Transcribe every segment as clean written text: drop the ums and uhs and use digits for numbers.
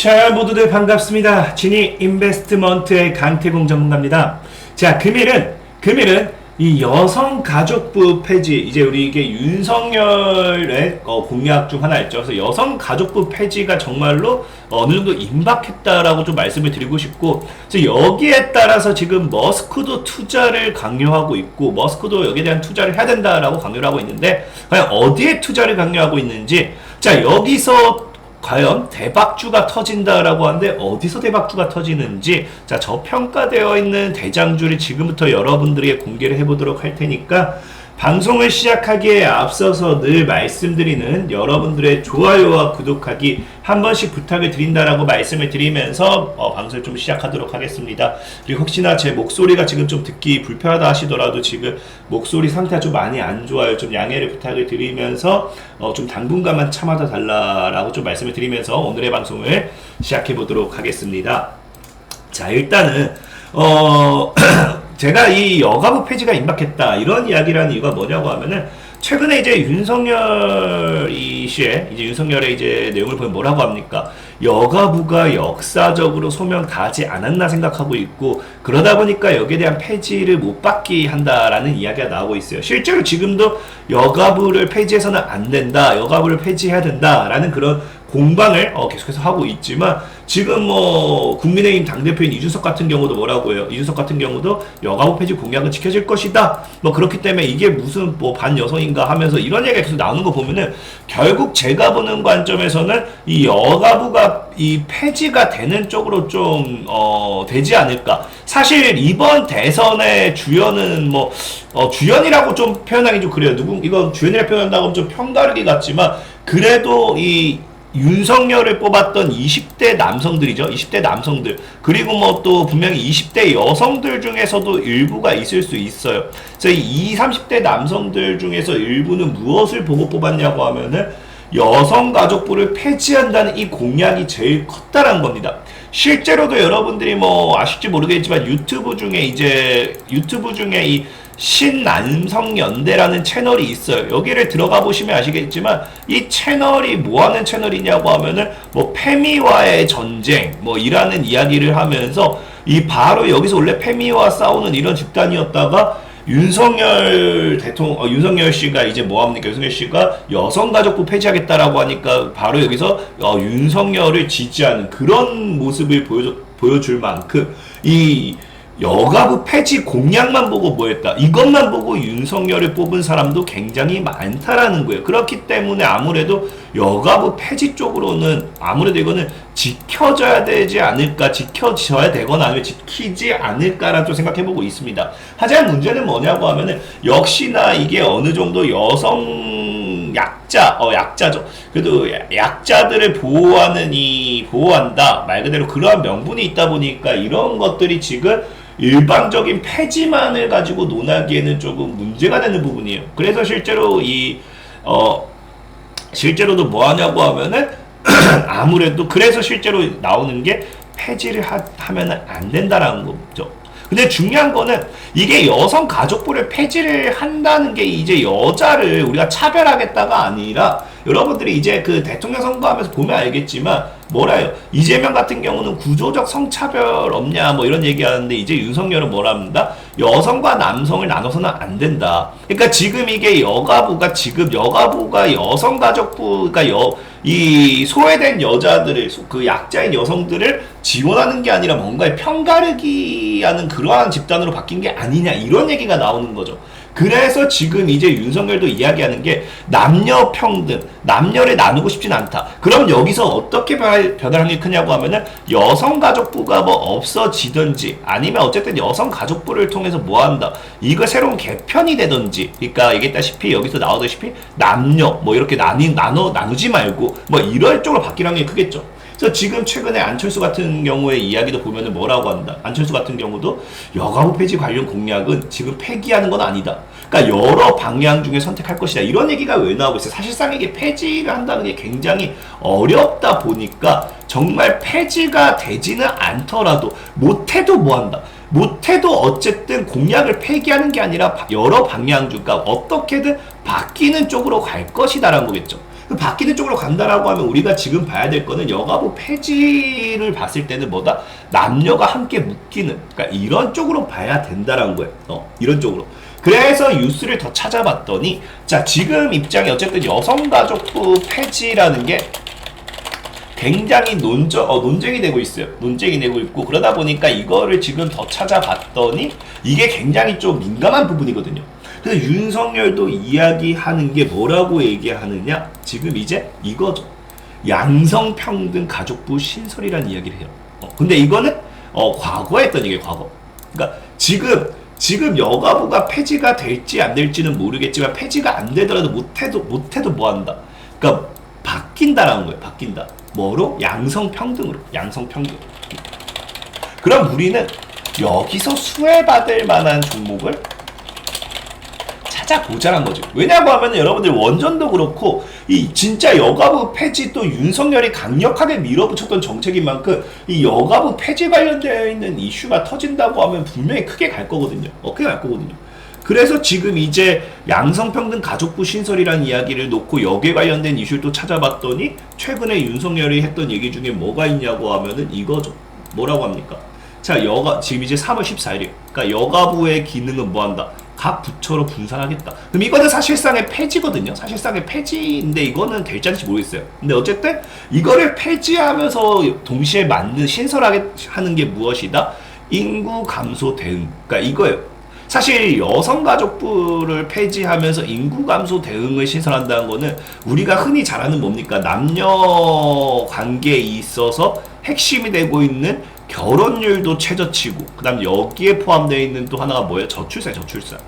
자, 모두들 반갑습니다. 지니 인베스트먼트의 강태공 전문가입니다. 자, 금일은 이 여성가족부 폐지, 이제 우리 이게 윤석열의 공약 중 하나였죠. 그래서 여성가족부 폐지가 정말로 어느 정도 임박했다라고 좀 말씀을 드리고 싶고, 그래서 여기에 따라서 지금 머스크도 투자를 강요하고 있고, 머스크도 여기에 대한 투자를 해야 된다라고 강요를 하고 있는데, 과연 어디에 투자를 강요하고 있는지, 자, 여기서 과연 대박주가 터진다라고 하는데 어디서 대박주가 터지는지, 자, 저평가되어 있는 대장주를 지금부터 여러분들에게 공개를 해보도록 할 테니까, 방송을 시작하기에 앞서서 늘 말씀드리는 여러분들의 좋아요와 구독하기 한 번씩 부탁을 드린다라고 말씀을 드리면서 방송을 좀 시작하도록 하겠습니다. 그리고 혹시나 제 목소리가 지금 좀 듣기 불편하다 하시더라도 지금 목소리 상태가 좀 많이 안 좋아요. 좀 양해를 부탁을 드리면서 좀 당분간만 참아다 달라라고 좀 말씀을 드리면서 오늘의 방송을 시작해 보도록 하겠습니다. 자, 일단은 제가 이 여가부 폐지가 임박했다 이런 이야기를 하는 이유가 뭐냐고 하면은, 최근에 이제 윤석열의 이제 내용을 보면 뭐라고 합니까? 여가부가 역사적으로 소명 다하지 않았나 생각하고 있고, 그러다 보니까 여기에 대한 폐지를 못 받게 한다라는 이야기가 나오고 있어요. 실제로 지금도 여가부를 폐지해서는 안 된다, 여가부를 폐지해야 된다라는 그런 공방을 계속해서 하고 있지만, 지금 국민의힘 당대표인 이준석 같은 경우도 뭐라고 해요? 이준석 같은 경우도 여가부 폐지 공약은 지켜질 것이다. 그렇기 때문에 이게 무슨 반여성인가 하면서 이런 얘기가 계속 나오는 거 보면은, 결국 제가 보는 관점에서는 이 여가부가 이 폐지가 되는 쪽으로 좀 되지 않을까. 사실 이번 대선의 주연은 주연이라고 좀 표현하기 좀 그래요. 이거 주연이라고 표현한다고 하면 좀 편가르기 같지만, 그래도 이 윤석열을 뽑았던 20대 남성들이죠. 20대 남성들. 그리고 또 분명히 20대 여성들 중에서도 일부가 있을 수 있어요. 그래서 이 20, 30대 남성들 중에서 일부는 무엇을 보고 뽑았냐고 하면은, 여성가족부를 폐지한다는 이 공약이 제일 컸다라는 겁니다. 실제로도 여러분들이 아실지 모르겠지만 유튜브 중에 이 신남성연대라는 채널이 있어요. 여기를 들어가 보시면 아시겠지만, 이 채널이 뭐 하는 채널이냐고 하면은 페미와의 전쟁 이라는 이야기를 하면서, 이 바로 여기서 원래 페미와 싸우는 이런 집단이었다가 윤석열 씨가 이제 뭐합니까? 윤석열 씨가 여성가족부 폐지하겠다라고 하니까 바로 여기서 윤석열을 지지하는 그런 모습을 보여줄 만큼, 이 여가부 폐지 공약만 보고 뭐했다, 이것만 보고 윤석열을 뽑은 사람도 굉장히 많다라는 거예요. 그렇기 때문에 아무래도 여가부 폐지 쪽으로는 아무래도 이거는 지켜져야 되지 않을까, 지켜져야 되거나 아니면 지키지 않을까라는 좀 생각해보고 있습니다. 하지만 문제는 뭐냐고 하면은, 역시나 이게 어느 정도 약자죠. 그래도 약자들을 보호한다, 말 그대로 그러한 명분이 있다 보니까 이런 것들이 지금 일방적인 폐지만을 가지고 논하기에는 조금 문제가 되는 부분이에요. 그래서 실제로도 뭐 하냐고 하면은 아무래도 그래서 실제로 나오는 게 폐지를 하면은 안 된다라는 거죠. 근데 중요한 거는, 이게 여성가족부를 폐지를 한다는 게 이제 여자를 우리가 차별하겠다가 아니라, 여러분들이 이제 그 대통령 선거하면서 보면 알겠지만, 이재명 같은 경우는 구조적 성차별 없냐 이런 얘기하는데, 이제 윤석열은 뭐라 합니다? 여성과 남성을 나눠서는 안 된다. 그러니까 지금 이게 여가부가 여성가족부, 그러니까 이 소외된 여자들을, 그 약자인 여성들을 지원하는 게 아니라 뭔가에 편가르기 하는 그러한 집단으로 바뀐 게 아니냐, 이런 얘기가 나오는 거죠. 그래서 지금 이제 윤석열도 이야기하는 게, 남녀 평등, 남녀를 나누고 싶진 않다. 그럼 여기서 어떻게 변화하는 게 크냐고 하면은, 여성가족부가 없어지든지, 아니면 어쨌든 여성가족부를 통해서 뭐 한다, 이거 새로운 개편이 되든지, 그러니까 얘기했다시피 여기서 나오다시피 남녀 이렇게 나누지 말고 이럴 쪽으로 바뀌라는 게 크겠죠. 그래서 지금 최근에 안철수 같은 경우의 이야기도 보면은 뭐라고 한다. 안철수 같은 경우도 여가부 폐지 관련 공약은 지금 폐기하는 건 아니다. 그러니까 여러 방향 중에 선택할 것이다. 이런 얘기가 왜 나오고 있어요? 사실상 이게 폐지를 한다는 게 굉장히 어렵다 보니까, 정말 폐지가 되지는 않더라도 못해도 뭐 한다. 못해도 어쨌든 공약을 폐기하는 게 아니라 여러 방향 중, 그러니까 어떻게든 바뀌는 쪽으로 갈 것이다라는 거겠죠. 그 바뀌는 쪽으로 간다라고 하면 우리가 지금 봐야 될 거는 여가부 폐지를 봤을 때는 뭐다? 남녀가 함께 묶이는, 그러니까 이런 쪽으로 봐야 된다라는 거예요. 이런 쪽으로. 그래서 뉴스를 더 찾아봤더니, 자, 지금 입장이 어쨌든 여성가족부 폐지라는 게 굉장히 논쟁이 되고 있어요. 논쟁이 되고 있고, 그러다 보니까 이거를 지금 더 찾아봤더니 이게 굉장히 좀 민감한 부분이거든요. 그래서 윤석열도 이야기하는 게 뭐라고 얘기하느냐? 지금 이제 이거죠. 양성평등 가족부 신설이라는 이야기를 해요. 근데 이거는 과거에 했던 얘기예요. 과거. 그러니까 지금 여가부가 폐지가 될지 안 될지는 모르겠지만 폐지가 안 되더라도 못해도 뭐 한다. 그러니까 바뀐다라는 거예요. 바뀐다. 뭐로? 양성평등으로. 양성평등. 그럼 우리는 여기서 수혜받을 만한 종목을 찾아보자는 거죠. 왜냐고 하면 여러분들 원전도 그렇고 이 진짜 여가부 폐지 또 윤석열이 강력하게 밀어붙였던 정책인 만큼 이 여가부 폐지 관련되어 있는 이슈가 터진다고 하면 분명히 크게 갈 거거든요. 크게 갈 거거든요. 그래서 지금 이제 양성평등 가족부 신설이라는 이야기를 놓고 여기에 관련된 이슈를 또 찾아봤더니 최근에 윤석열이 했던 얘기 중에 뭐가 있냐고 하면은 이거죠. 뭐라고 합니까? 자, 지금 이제 3월 14일이에요. 그러니까 여가부의 기능은 뭐 한다? 각 부처로 분산하겠다. 그럼 이거는 사실상의 폐지거든요. 사실상의 폐지인데 이거는 될지 안 될지 모르겠어요. 근데 어쨌든 이거를 폐지하면서 동시에 신설하게 하는 게 무엇이다? 인구 감소 대응. 그러니까 이거예요. 사실 여성가족부를 폐지하면서 인구 감소 대응을 신설한다는 거는 우리가 흔히 잘 아는 뭡니까? 남녀 관계에 있어서 핵심이 되고 있는 결혼율도 최저치고, 그 다음 여기에 포함되어 있는 또 하나가 뭐예요? 저출산.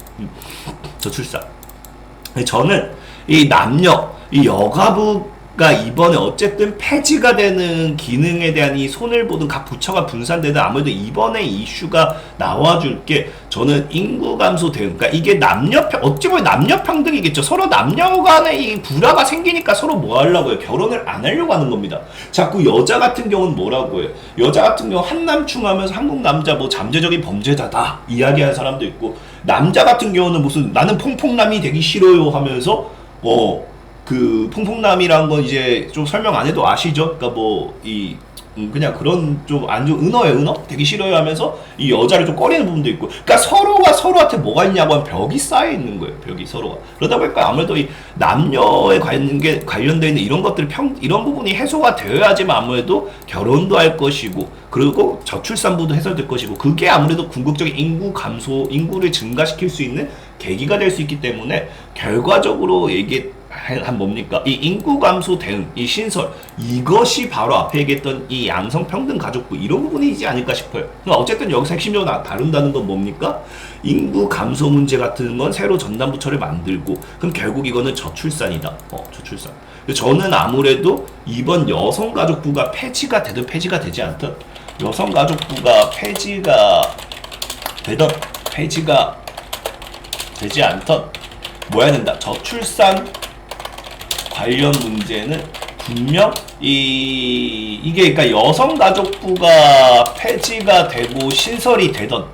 저는 이 여가부가 이번에 어쨌든 폐지가 되는 기능에 대한 이 손을 보든 각 부처가 분산되든 아무래도 이번에 이슈가 나와줄 게 저는 인구 감소 대응. 그러니까 이게 어찌 보면 남녀 평등이겠죠. 서로 남녀 간의 이 불화가 생기니까 서로 뭐 하려고요? 결혼을 안 하려고 하는 겁니다. 자꾸 여자 같은 경우는 뭐라고 해요? 여자 같은 경우 한남충 하면서 한국 남자 뭐 잠재적인 범죄자다 이야기하는 사람도 있고, 남자 같은 경우는 무슨 나는 퐁퐁남이 되기 싫어요 하면서 그 퐁퐁남이란 건 이제 좀 설명 안 해도 아시죠? 그러니까 그냥 그런 좀 안 좋은 은어 되기 싫어요 하면서 이 여자를 좀 꺼리는 부분도 있고, 그러니까 서로가 서로한테 뭐가 있냐고 하면 벽이 쌓여 있는 거예요. 벽이 서로가. 그러다 보니까 아무래도 이 남녀에 관련되어 있는 이런 것들 이런 부분이 해소가 되어야지만 아무래도 결혼도 할 것이고, 그리고 저출산부도 해소될 것이고, 그게 아무래도 궁극적인 인구를 증가시킬 수 있는 계기가 될 수 있기 때문에 결과적으로 뭡니까? 이 인구 감소 대응, 이 신설, 이것이 바로 앞에 얘기했던 이 양성평등 가족부 이런 부분이지 않을까 싶어요. 그러니까 어쨌든 여기서 핵심적으로 다룬다는 건 뭡니까? 인구 감소 문제 같은 건 새로 전담부처를 만들고, 그럼 결국 이거는 저출산이다. 저출산. 저는 아무래도 이번 여성가족부가 폐지가 되든 폐지가 되지 않든, 여성가족부가 폐지가 되든 폐지가 되지 않든 뭐 해야 된다? 저출산 관련 문제는 분명 이게 그러니까 여성가족부가 폐지가 되고 신설이 되던,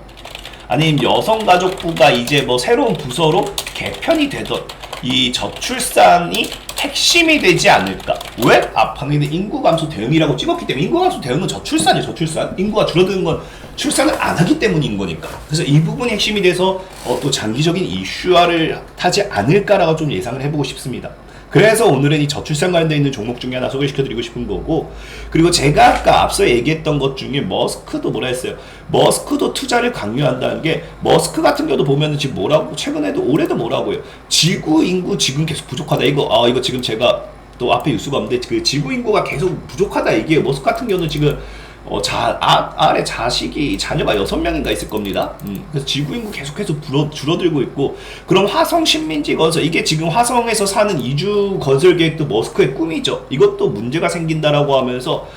아니면 여성가족부가 이제 뭐 새로운 부서로 개편이 되던, 이 저출산이 핵심이 되지 않을까? 왜? 방금 인구 감소 대응이라고 찍었기 때문에. 인구 감소 대응은 저출산이에요. 저출산. 인구가 줄어드는 건 출산을 안 하기 때문인 거니까. 그래서 이 부분이 핵심이 돼서 또 장기적인 이슈화를 타지 않을까라고 좀 예상을 해보고 싶습니다. 그래서 오늘은 이 저출산 관련되어 있는 종목 중에 하나 소개시켜드리고 싶은 거고, 그리고 제가 아까 앞서 얘기했던 것 중에 머스크도 뭐라 했어요? 머스크도 투자를 강요한다는 게, 머스크 같은 경우도 보면은 지금 뭐라고, 최근에도 올해도 뭐라고 해요? 지구 인구 지금 계속 부족하다. 이거 지금 제가 또 앞에 뉴스가 없는데 그 지구 인구가 계속 부족하다 얘기해요. 머스크 같은 경우는 지금 아래 자녀가 6명인가 있을 겁니다. 그래서 지구 인구 계속해서 줄어들고 있고, 그럼 화성 식민지 건설, 이게 지금 화성에서 사는 이주 건설 계획도 머스크의 꿈이죠. 이것도 문제가 생긴다라고 하면서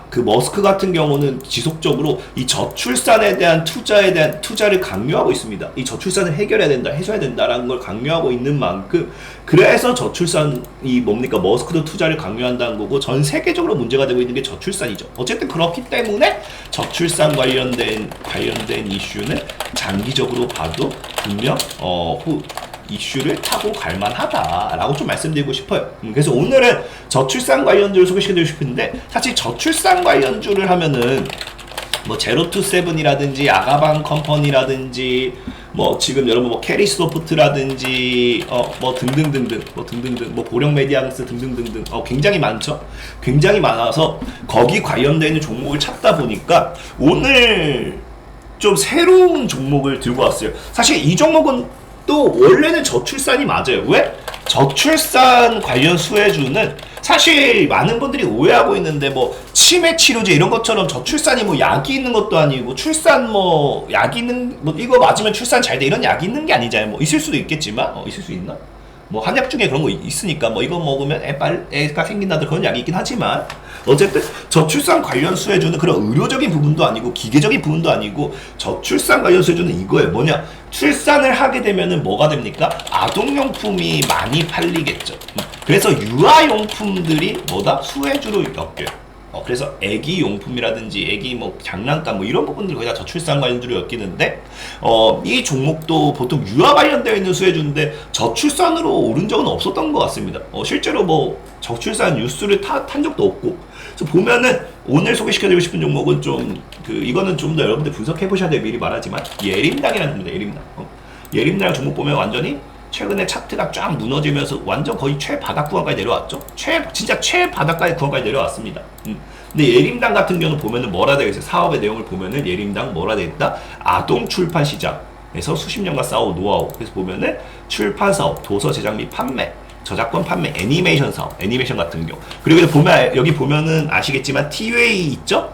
그 머스크 같은 경우는 지속적으로 이 저출산에 대한 투자를 강요하고 있습니다. 이 저출산을 해결해야 된다, 해소해야 된다라는 걸 강요하고 있는 만큼, 그래서 저출산이 뭡니까? 머스크도 투자를 강요한다는 거고, 전 세계적으로 문제가 되고 있는 게 저출산이죠. 어쨌든 어쨌든 그렇기 때문에 저출산 관련된 이슈는 장기적으로 봐도 분명 이슈를 타고 갈 만하다라고 좀 말씀드리고 싶어요. 그래서 오늘은 저출산 관련주를 소개시켜드리고 싶은데, 사실 저출산 관련주를 하면은 뭐 제로투세븐이라든지 아가방 컴퍼니라든지 뭐 지금 여러분 뭐 캐리소프트라든지 뭐 등등등등 뭐 보령메디앙스 등등등등 굉장히 많죠. 굉장히 많아서 거기 관련되어 있는 종목을 찾다 보니까 오늘 좀 새로운 종목을 들고 왔어요. 사실 이 종목은 또 원래는 저출산이 맞아요. 왜? 저출산 관련 수혜주는 사실 많은 분들이 오해하고 있는데 뭐 치매 치료제 이런 것처럼 저출산이 뭐 약이 있는 것도 아니고 출산 뭐 약이 있는 뭐 이거 맞으면 출산 잘 돼 이런 약이 있는 게 아니잖아요. 뭐 있을 수도 있겠지만 있을 수 있나? 뭐 한약 중에 그런 거 있으니까 뭐 이거 먹으면 애가 생긴다든 그런 약이 있긴 하지만 어쨌든 저출산 관련 수혜주는 그런 의료적인 부분도 아니고 기계적인 부분도 아니고 저출산 관련 수혜주는 이거예요. 뭐냐? 출산을 하게 되면은 뭐가 됩니까? 아동용품이 많이 팔리겠죠. 그래서 유아용품들이 뭐다? 수혜주로 엮여요. 그래서 애기 용품이라든지 애기 뭐 장난감 뭐 이런 부분들이 거의 다 저출산 관련주로 엮이는데 이 종목도 보통 유아 관련되어 있는 수혜주인데 저출산으로 오른 적은 없었던 것 같습니다. 실제로 뭐 저출산 뉴스를 탄 적도 없고. 그래서 보면은 오늘 소개시켜드리고 싶은 종목은 좀 이거는 좀 더 여러분들 분석해 보셔야 돼요. 미리 말하지만 예림당이라는 겁니다. 예림당. 예림당 종목 보면 완전히 최근에 차트가 쫙 무너지면서 완전 거의 최바닥 구간까지 내려왔죠. 진짜 최바닥까지 구간까지 내려왔습니다. 근데 예림당 같은 경우는 보면은 뭐라 되어 있어요? 사업의 내용을 보면은 예림당 뭐라 되어 있다? 아동 출판 시장에서 수십 년간 쌓아온 노하우. 그래서 보면은 출판 사업, 도서 제작 및 판매, 저작권 판매, 애니메이션 사업, 애니메이션 같은 경우. 그리고 보면 여기 보면은 아시겠지만 TUA 있죠?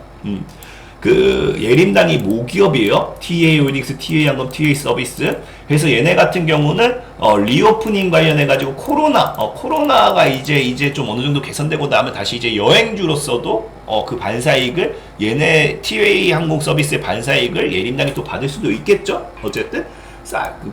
예림당이 모기업이에요. TA 홀딩스, TA 항공, TA 서비스. 그래서 얘네 같은 경우는 리오프닝 관련해가지고 코로나가 이제 좀 어느 정도 개선되고 나면 다시 이제 여행주로서도 그 반사이익을 얘네 TA 항공 서비스의 반사이익을 예림당이 또 받을 수도 있겠죠. 어쨌든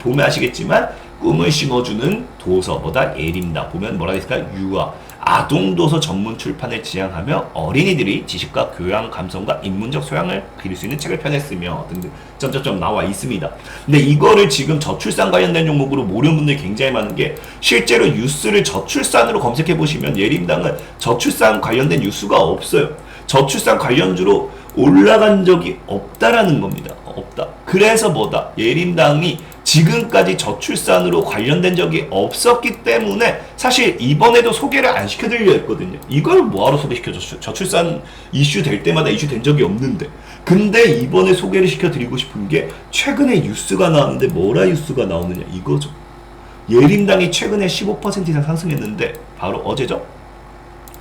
보면 아시겠지만 꿈을 심어주는 도서보다 예림당 보면 뭐라 했을까? 유아 아동도서 전문 출판을 지향하며 어린이들이 지식과 교양, 감성과 인문적 소양을 기를 수 있는 책을 펴냈으며 등등 점점점 나와 있습니다. 근데 이거를 지금 저출산 관련된 종목으로 모르는 분들이 굉장히 많은 게 실제로 뉴스를 저출산으로 검색해 보시면 예림당은 저출산 관련된 뉴스가 없어요. 저출산 관련주로 올라간 적이 없다라는 겁니다. 없다. 그래서 뭐다? 예림당이 지금까지 저출산으로 관련된 적이 없었기 때문에 사실 이번에도 소개를 안 시켜드리려 했거든요. 이걸 뭐하러 소개시켜줬어요? 저출산 이슈 될 때마다 이슈 된 적이 없는데. 근데 이번에 소개를 시켜드리고 싶은 게 최근에 뉴스가 나왔는데 뭐라 뉴스가 나오느냐 이거죠. 예림당이 최근에 15% 이상 상승했는데 바로 어제죠?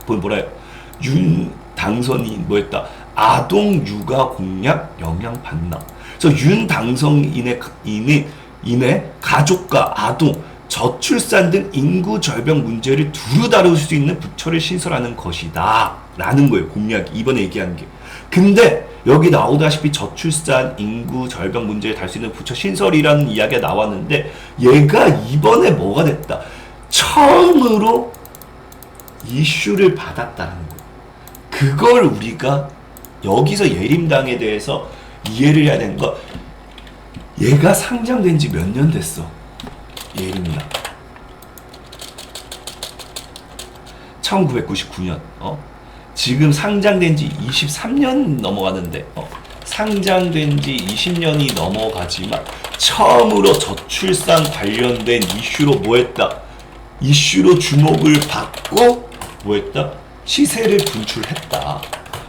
뭐라 해요? 윤 당선이 뭐였다? 아동 육아 공약 영향 받나? 그래서 윤 당선인의 가족과 아동, 저출산 등 인구 절벽 문제를 두루 다룰 수 있는 부처를 신설하는 것이다 라는 거예요. 공약이 이번에 얘기한 게. 근데 여기 나오다시피 저출산 인구 절벽 문제를 다룰 수 있는 부처 신설이라는 이야기가 나왔는데 얘가 이번에 뭐가 됐다? 처음으로 이슈를 받았다는 거예요. 그걸 우리가 여기서 예림당에 대해서 이해를 해야 되는 거. 얘가 상장된 지 몇 년 됐어? 예림당 1999년 지금 상장된 지 23년 넘어가는데 상장된 지 20년이 넘어가지만 처음으로 저출산 관련된 이슈로 뭐했다? 이슈로 주목을 받고 뭐했다? 시세를 분출했다.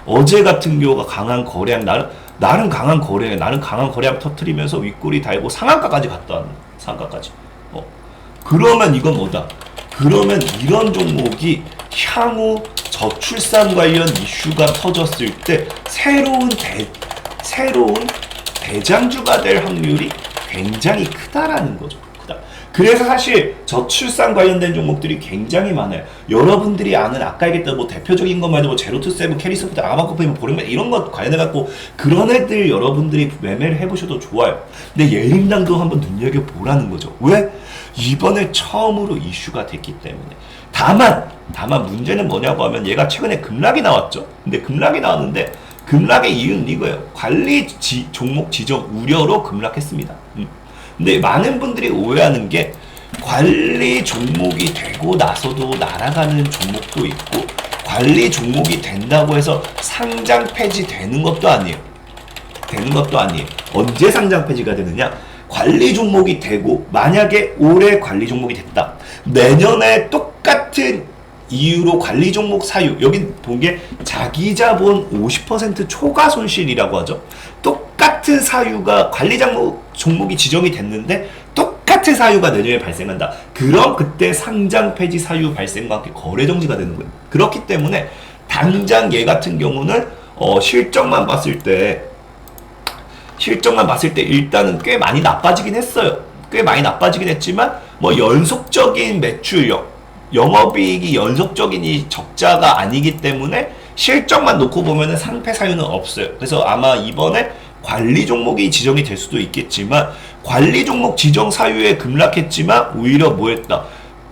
어제 같은 경우가 강한 거래량 나는 강한 거래량 터트리면서 윗골이 달고 상한가까지 갔다 왔네. 상한가까지. 그러면 이건 뭐다? 그러면 이런 종목이 향후 저출산 관련 이슈가 터졌을 때 새로운 대장주가 될 확률이 굉장히 크다라는 거죠. 크다. 그래서 사실 저출산 관련된 종목들이 굉장히 많아요. 여러분들이 아는 아까 얘기했던 뭐 대표적인 것만 해도 뭐 제로투세븐, 캐리소프트, 아마코페, 뭐 보령맨 이런 것 관련해갖고 그런 애들 여러분들이 매매를 해보셔도 좋아요. 근데 예림당도 한번 눈여겨보라는 거죠. 왜? 이번에 처음으로 이슈가 됐기 때문에. 다만 문제는 뭐냐고 하면 얘가 최근에 급락이 나왔죠. 근데 급락이 나왔는데 급락의 이유는 이거예요. 종목 지정 우려로 급락했습니다. 근데 많은 분들이 오해하는 게 관리 종목이 되고 나서도 날아가는 종목도 있고 관리 종목이 된다고 해서 상장 폐지되는 것도 아니에요. 언제 상장 폐지가 되느냐? 관리 종목이 되고 만약에 올해 관리 종목이 됐다. 내년에 똑같은 이유로 관리 종목 사유, 여기 본 게 자기 자본 50% 초과 손실이라고 하죠. 똑같은 사유가 관리 종목이 지정이 됐는데 똑같은 사유가 내년에 발생한다. 그럼 그때 상장 폐지 사유 발생과 함께 거래 정지가 되는 거예요. 그렇기 때문에 당장 얘 같은 경우는 실적만 봤을 때 일단은 꽤 많이 나빠지긴 했어요. 꽤 많이 나빠지긴 했지만 뭐 연속적인 매출력, 영업이익이 연속적인 이 적자가 아니기 때문에 실적만 놓고 보면은 상패 사유는 없어요. 그래서 아마 이번에 관리 종목이 지정이 될 수도 있겠지만 관리 종목 지정 사유에 급락했지만 오히려 뭐했다?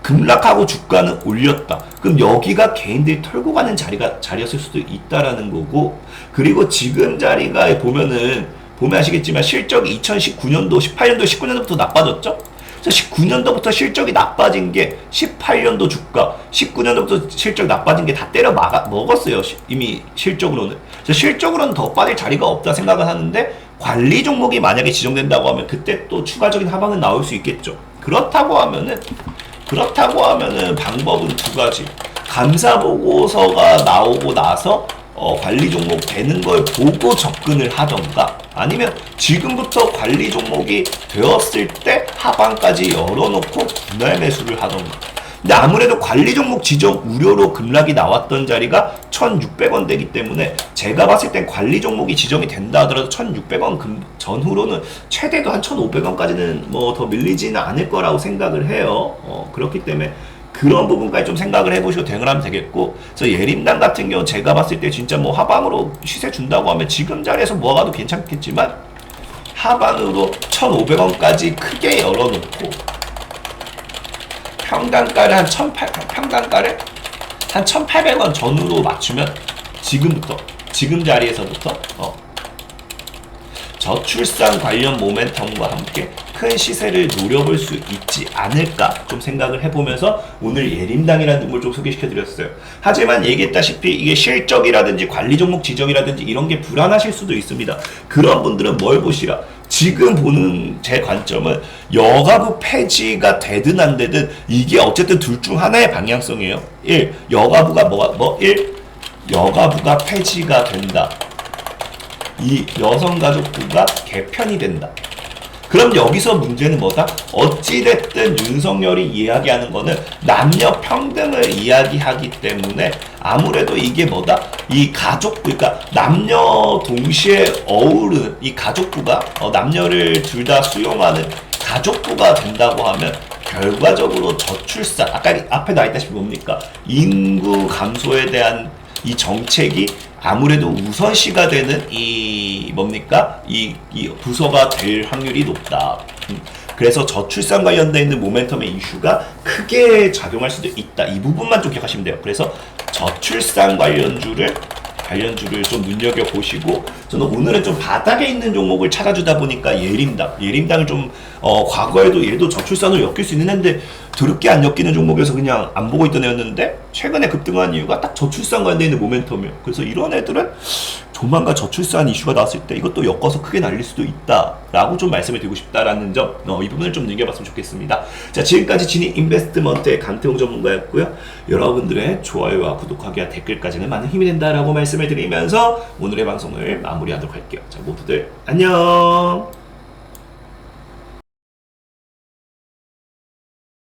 급락하고 주가는 올렸다. 그럼 여기가 개인들이 털고 가는 자리였을 수도 있다라는 거고, 그리고 지금 자리가 보면 아시겠지만 실적이 2019년도, 18년도, 19년도부터 나빠졌죠? 그래서 19년도부터 실적이 나빠진 게 18년도 주가, 19년도부터 실적 나빠진 게 다 때려 먹었어요. 이미 실적으로는. 그래서 실적으로는 더 빠질 자리가 없다 생각을 하는데 관리 종목이 만약에 지정된다고 하면 그때 또 추가적인 하방은 나올 수 있겠죠. 그렇다고 하면은 방법은 두 가지. 감사 보고서가 나오고 나서 관리 종목 되는 걸 보고 접근을 하던가, 아니면 지금부터 관리 종목이 되었을 때 하방까지 열어놓고 분할 매수를 하던가. 근데 아무래도 관리 종목 지정 우려로 급락이 나왔던 자리가 1,600원 되기 때문에 제가 봤을 땐 관리 종목이 지정이 된다 하더라도 1,600원 전후로는 최대도 한 1,500원까지는 뭐 더 밀리지는 않을 거라고 생각을 해요. 그렇기 때문에 그런 부분까지 좀 생각을 해보시고 대응을 하면 되겠고, 그래서 예림당 같은 경우 제가 봤을 때 진짜 뭐 하방으로 시세 준다고 하면 지금 자리에서 모아가도 괜찮겠지만 하방으로 1,500원까지 크게 열어놓고 평단가를 한 1,800원 전후로 맞추면 지금 자리에서부터 저출산 관련 모멘텀과 함께 큰 시세를 노려볼 수 있지 않을까 좀 생각을 해보면서 오늘 예림당이라는 종목을 좀 소개시켜드렸어요. 하지만 얘기했다시피 이게 실적이라든지 관리 종목 지정이라든지 이런 게 불안하실 수도 있습니다. 그런 분들은 뭘 보시라. 지금 보는 제 관점은 여가부 폐지가 되든 안 되든 이게 어쨌든 둘 중 하나의 방향성이에요. 1. 여가부가 여가부가 폐지가 된다. 이 여성가족부가 개편이 된다. 그럼 여기서 문제는 뭐다? 어찌됐든 윤석열이 이야기하는 거는 남녀 평등을 이야기하기 때문에 아무래도 이게 뭐다? 이 가족부, 그러니까 남녀 동시에 어우르는 이 가족부가 남녀를 둘 다 수용하는 가족부가 된다고 하면 결과적으로 저출산, 아까 앞에 나와있다시피 뭡니까? 인구 감소에 대한 이 정책이 아무래도 우선시가 되는 이 부서가 될 확률이 높다. 그래서 저출산 관련돼 있는 모멘텀의 이슈가 크게 작용할 수도 있다. 이 부분만 좀 기억하시면 돼요. 그래서 저출산 관련주를 좀 눈여겨보시고, 저는 오늘은 좀 바닥에 있는 종목을 찾아주다 보니까 예림당을 좀 과거에도 얘도 저출산으로 엮일 수 있는 애인데 더럽게 안 엮이는 종목에서 그냥 안 보고 있던 애였는데 최근에 급등한 이유가 딱 저출산 관련돼 있는 모멘텀이에요. 그래서 이런 애들은 조만간 저출산 이슈가 나왔을 때 이것도 엮어서 크게 날릴 수도 있다라고 좀 말씀을 드리고 싶다라는 점, 이 부분을 좀 눈여겨봤으면 좋겠습니다. 자, 지금까지 진입 인베스트먼트의 강태웅 전문가였고요. 여러분들의 좋아요와 구독하기와 댓글까지는 많은 힘이 된다라고 말씀을 드리면서 오늘의 방송을 마무리하도록 할게요. 자, 모두들 안녕.